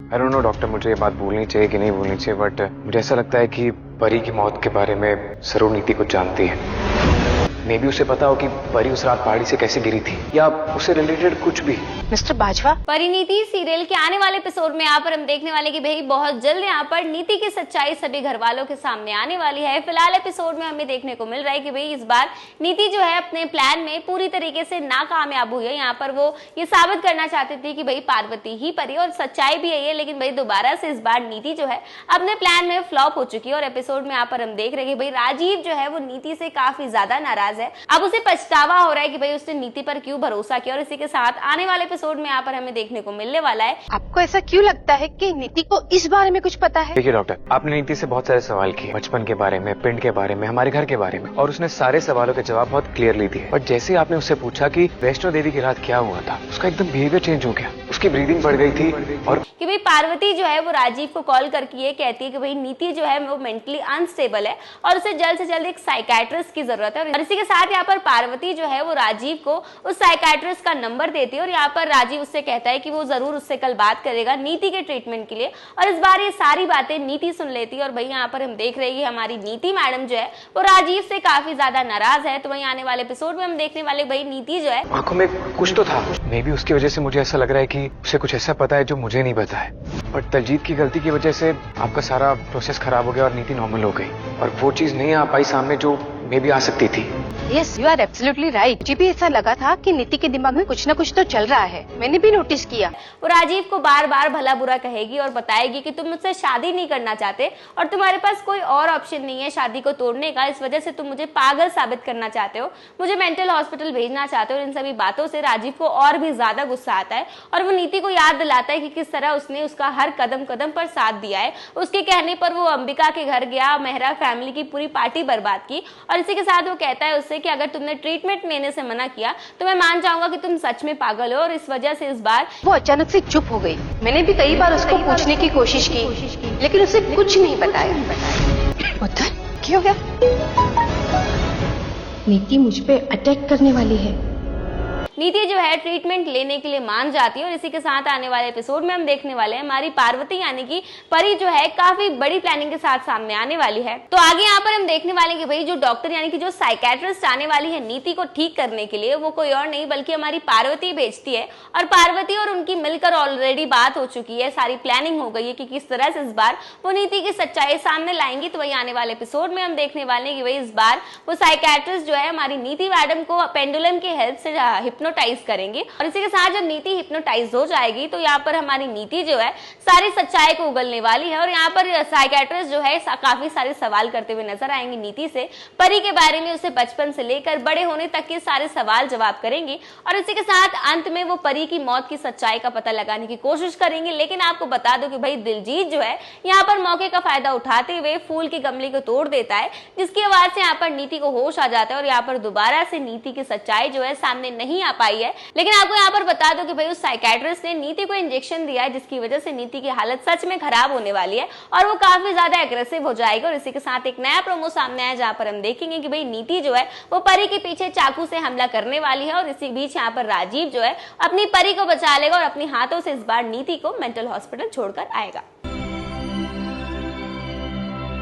I don't know doctor, मुझे ये बात बोलनी चाहिए कि नहीं बोलनी चाहिए, बट मुझे ऐसा लगता है कि परी की मौत के बारे में जरूर नीति कुछ जानती है। मे बी उसे पता हो कि परी उस रात पहाड़ी से कैसे गिरी थी, या उससे रिलेटेड कुछ भी। मिस्टर बाजवा, परिणीति सीरियल के आने वाले एपिसोड में यहाँ पर हम देखने वाले कि भाई बहुत जल्द यहाँ पर नीति की सच्चाई सभी घर वालों के सामने आने वाली है। फिलहाल एपिसोड में हमें देखने को मिल रहा है कि भाई इस बार नीति जो है अपने प्लान में पूरी तरीके से नाकामयाब हुई है। यहाँ पर वो ये साबित करना चाहती थी कि भाई पार्वती ही परी, और सच्चाई भी यही है, लेकिन भाई दोबारा से इस बार नीति जो है अपने प्लान में फ्लॉप हो चुकी है। और एपिसोड में यहाँ पर हम देख रहे हैं कि भाई राजीव जो है वो नीति से काफी ज्यादा नाराज है। अब उसे पछतावा हो रहा है कि भाई उसने नीति पर क्यों भरोसा किया। और इसी के साथ आने वाले एपिसोड में यहाँ पर हमें देखने को मिलने वाला है। आपको ऐसा क्यों लगता है कि नीति को इस बारे में कुछ पता है? देखिए डॉक्टर, आपने नीति से बहुत सारे सवाल किए, बचपन के बारे में, पिंड के बारे में, हमारे घर के बारे में, और उसने सारे सवालों के जवाब बहुत क्लियरली दिए। और जैसे आपने उससे पूछा कि वैष्णो देवी की रात क्या हुआ था, उसका एकदम बिहेवियर चेंज हो गया, उसकी ब्रीदिंग बढ़ गई थी। और कि भाई पार्वती जो है वो राजीव को कॉल करके ये कहती है कि भाई नीति जो है वो मेंटली अनस्टेबल है और उसे जल्द से जल्द एक साइकाट्रिस्ट की जरूरत है। और इसी के साथ यहाँ पर पार्वती जो है वो राजीव को उस साइकाट्रिस्ट का नंबर देती है। और यहाँ पर राजीव उससे कहता है कि वो जरूर उससे कल बात करेगा नीति के ट्रीटमेंट के लिए। और इस बार ये सारी बातें नीति सुन लेती है। और भाई यहाँ पर हम देख रहे हैं कि हमारी नीति मैडम जो है वो राजीव से काफी ज्यादा नाराज है। तो वहीं आने वाले एपिसोड में हम देखने वाले भाई नीति जो है आंखों में कुछ तो था। मे बी उसकी वजह से मुझे ऐसा लग रहा है कि उसे कुछ ऐसा पता है जो मुझे नहीं पता है। बट दलजीत की गलती की वजह से आपका सारा प्रोसेस खराब हो गया और नीति नॉर्मल हो गई, और वो चीज नहीं आ पाई सामने जो मे बी आ सकती थी। Yes, you are absolutely right. मुझे भी ऐसा लगा था कि नीति के दिमाग में कुछ न कुछ तो चल रहा है। मैंने भी नोटिस किया। वो राजीव को बार बार भला बुरा कहेगी और बताएगी कि तुम मुझसे शादी नहीं करना चाहते और तुम्हारे पास कोई और ऑप्शन नहीं है शादी को तोड़ने का। इस वजह से तुम मुझे पागल साबित करना चाहते हो, मुझे मेंटल हॉस्पिटल भेजना चाहते हो। और इन सभी बातों से राजीव को और भी ज्यादा गुस्सा आता है और वो नीति को याद दिलाता है कि किस तरह उसने उसका हर कदम कदम पर साथ दिया है। उसके कहने पर वो अंबिका के घर गया, मेहरा फैमिली की पूरी पार्टी बर्बाद की। और इसी के साथ वो कहता है उससे कि अगर तुमने ट्रीटमेंट लेने से मना किया तो मैं मान जाऊंगा कि तुम सच में पागल हो। और इस वजह से इस बार वो अचानक से चुप हो गई। मैंने भी कई बार उसको पूछने की कोशिश की, लेकिन उसे कुछ नहीं बताया। उधर क्या हो गया? नीति मुझ पे अटैक करने वाली है। नीति जो है ट्रीटमेंट लेने के लिए मान जाती है। और इसी के साथ आने वाले एपिसोड में हम देखने वाले हैं हमारी पार्वती यानी कि परी जो है काफी बड़ी प्लानिंग के साथ सामने आने वाली है। तो आगे यहाँ पर हम देखने वाले हैं कि भाई जो डॉक्टर यानी कि जो साइकेट्रिस्ट आने वाली है नीति को ठीक करने के लिए, वो कोई और नहीं बल्कि हमारी पार्वती भेजती है। और पार्वती और उनकी मिलकर ऑलरेडी बात हो चुकी है, सारी प्लानिंग हो गई है कि किस तरह से इस बार वो नीति की सच्चाई सामने लाएंगी। तो वही आने वाले एपिसोड में हम देखने वाले हैं कि भाई इस बार वो साइकेट्रिस्ट जो है हमारी नीति मैडम को पेंडुलम की हेल्प से हिप्नोटाइज करेंगे। और इसी के साथ जब नीति हिप्नोटाइज हो जाएगी तो यहाँ पर हमारी नीति जो है सारी सच्चाई को उगलने वाली है। और यहाँ पर साइकेट्रिस्ट जो है काफी सारे सवाल करते हुए नजर आएंगे नीति से, परी के बारे में। उसे बचपन से लेकर बड़े होने तक के सारे सवाल जवाब करेंगे। और इसी के साथ अंत में वो परी की मौत की सच्चाई का पता लगाने की कोशिश करेंगे। लेकिन आपको बता दो कि भाई दिलजीत जो है यहाँ पर मौके का फायदा उठाते हुए फूल के गमले को तोड़ देता है, जिसकी आवाज से यहाँ पर नीति को होश आ जाता है। और यहाँ पर दोबारा से नीति की सच्चाई जो है सामने नहीं आ पाई है। लेकिन आपको यहाँ पर बता दो कि भाई उस साइकेट्रिस्ट ने नीति को इंजेक्शन दिया है, जिसकी वजह से नीति की हालत सच में खराब होने वाली है और वो काफी ज्यादा एग्रेसिव हो जाएगी। और इसी के साथ एक नया प्रोमो सामने आया जहां पर हम देखेंगे कि भाई नीति जो है वो परी के पीछे चाकू से हमला करने वाली है। और इसी बीच यहाँ पर राजीव जो है अपनी परी को बचा लेगा और अपने हाथों से इस बार नीति को मेंटल हॉस्पिटल छोड़कर आएगा।